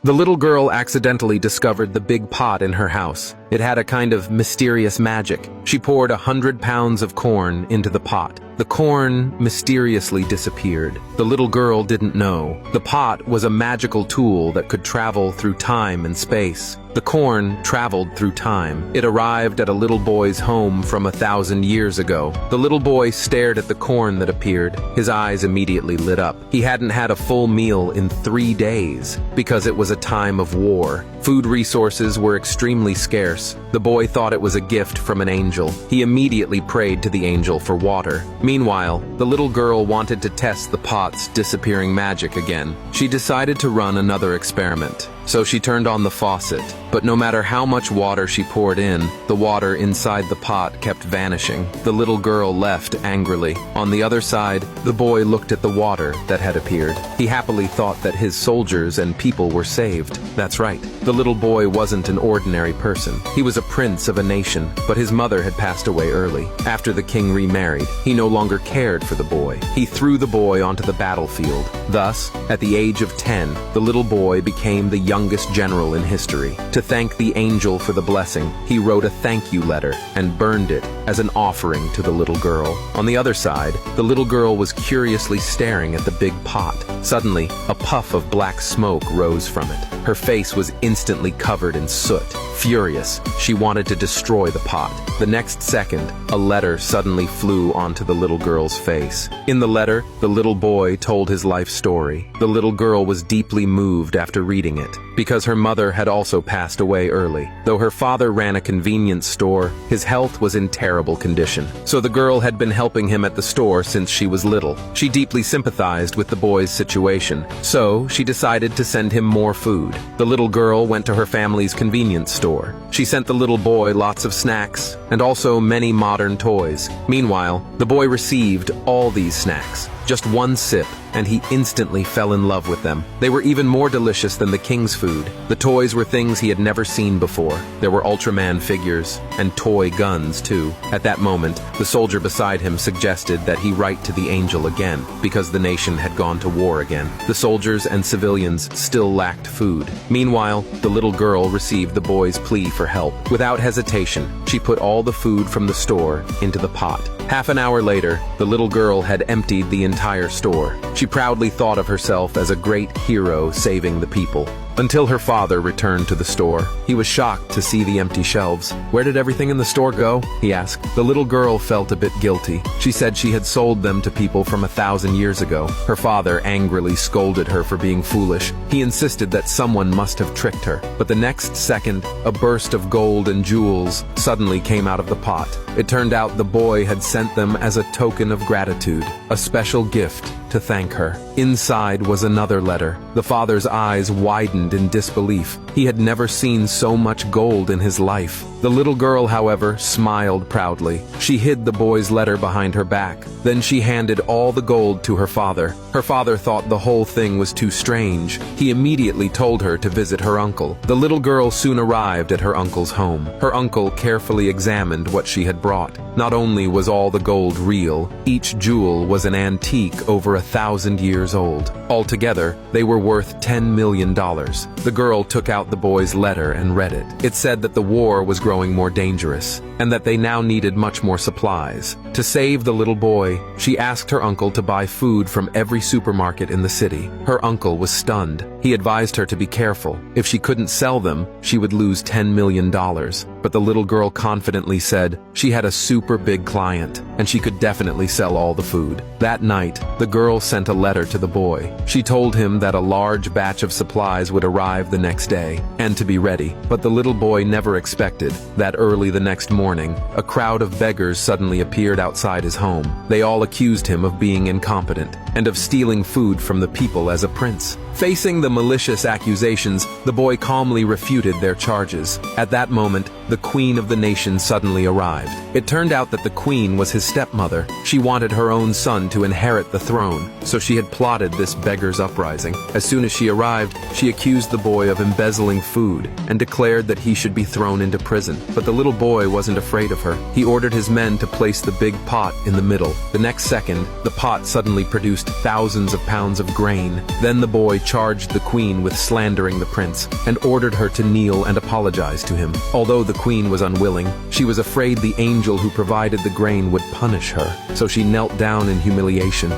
The little girl accidentally discovered the big pot in her house. It had a kind of mysterious magic. She poured 100 pounds of corn into the pot. The corn mysteriously disappeared. The little girl didn't know. The pot was a magical tool that could travel through time and space. The corn traveled through time. It arrived at a little boy's home from 1,000 years ago. The little boy stared at the corn that appeared. His eyes immediately lit up. He hadn't had a full meal in 3 days because it was a time of war. Food resources were extremely scarce. The boy thought it was a gift from an angel. He immediately prayed to the angel for water. Meanwhile, the little girl wanted to test the pot's disappearing magic again. She decided to run another experiment. So she turned on the faucet, but no matter how much water she poured in, the water inside the pot kept vanishing. The little girl left angrily. On the other side, the boy looked at the water that had appeared. He happily thought that his soldiers and people were saved. That's right. The little boy wasn't an ordinary person. He was a prince of a nation, but his mother had passed away early. After the king remarried, he no longer cared for the boy. He threw the boy onto the battlefield. Thus, at the age of 10, the little boy became the youngest general in history. To thank the angel for the blessing, he wrote a thank you letter and burned it as an offering to the little girl. On the other side, the little girl was curiously staring at the big pot. Suddenly, a puff of black smoke rose from it. Her face was instantly covered in soot. Furious, she wanted to destroy the pot. The next second, a letter suddenly flew onto the little girl's face. In the letter, the little boy told his life story. The little girl was deeply moved after reading it, because her mother had also passed away early. Though her father ran a convenience store, his health was in terrible condition. So the girl had been helping him at the store since she was little. She deeply sympathized with the boy's situation, so she decided to send him more food. The little girl went to her family's convenience store. She sent the little boy lots of snacks and also many modern toys. Meanwhile, the boy received all these snacks. Just one sip, and he instantly fell in love with them. They were even more delicious than the king's food. The toys were things he had never seen before. There were Ultraman figures and toy guns, too. At that moment, the soldier beside him suggested that he write to the angel again, because the nation had gone to war again. The soldiers and civilians still lacked food. Meanwhile, the little girl received the boy's plea for help. Without hesitation, she put all the food from the store into the pot. Half an hour later, the little girl had emptied the entire store. She proudly thought of herself as a great hero saving the people. Until her father returned to the store. He was shocked to see the empty shelves. "Where did everything in the store go?" he asked. The little girl felt a bit guilty. She said she had sold them to people from 1,000 years ago. Her father angrily scolded her for being foolish. He insisted that someone must have tricked her. But the next second, a burst of gold and jewels suddenly came out of the pot. It turned out the boy had sent them as a token of gratitude, a special gift to thank her. Inside was another letter. The father's eyes widened in disbelief. He had never seen so much gold in his life. The little girl, however, smiled proudly. She hid the boy's letter behind her back. Then she handed all the gold to her father. Her father thought the whole thing was too strange. He immediately told her to visit her uncle. The little girl soon arrived at her uncle's home. Her uncle carefully examined what she had brought. Not only was all the gold real, each jewel was an antique over 1,000 years old. Altogether, they were worth $10 million. The girl took out the boy's letter and read it. It said that the war was growing more dangerous, and that they now needed much more supplies. To save the little boy, she asked her uncle to buy food from every supermarket in the city. Her uncle was stunned. He advised her to be careful. If she couldn't sell them, she would lose $10 million. But the little girl confidently said she had a super big client, and she could definitely sell all the food. That night, the girl sent a letter to the boy. She told him that a large batch of supplies would arrive the next day, and to be ready. But the little boy never expected that early the next morning, a crowd of beggars suddenly appeared outside his home. They all accused him of being incompetent and of stealing food from the people as a prince. Facing the malicious accusations, the boy calmly refuted their charges. At that moment, the queen of the nation suddenly arrived. It turned out that the queen was his stepmother. She wanted her own son to inherit the throne, so she had plotted this beggar's uprising. As soon as she arrived, she accused the boy of embezzling food and declared that he should be thrown into prison. But the little boy wasn't afraid of her. He ordered his men to place the big pot in the middle. The next second, the pot suddenly produced produced thousands of pounds of grain. Then the boy charged the queen with slandering the prince and ordered her to kneel and apologize to him. Although the queen was unwilling, she was afraid the angel who provided the grain would punish her, so she knelt down in humiliation.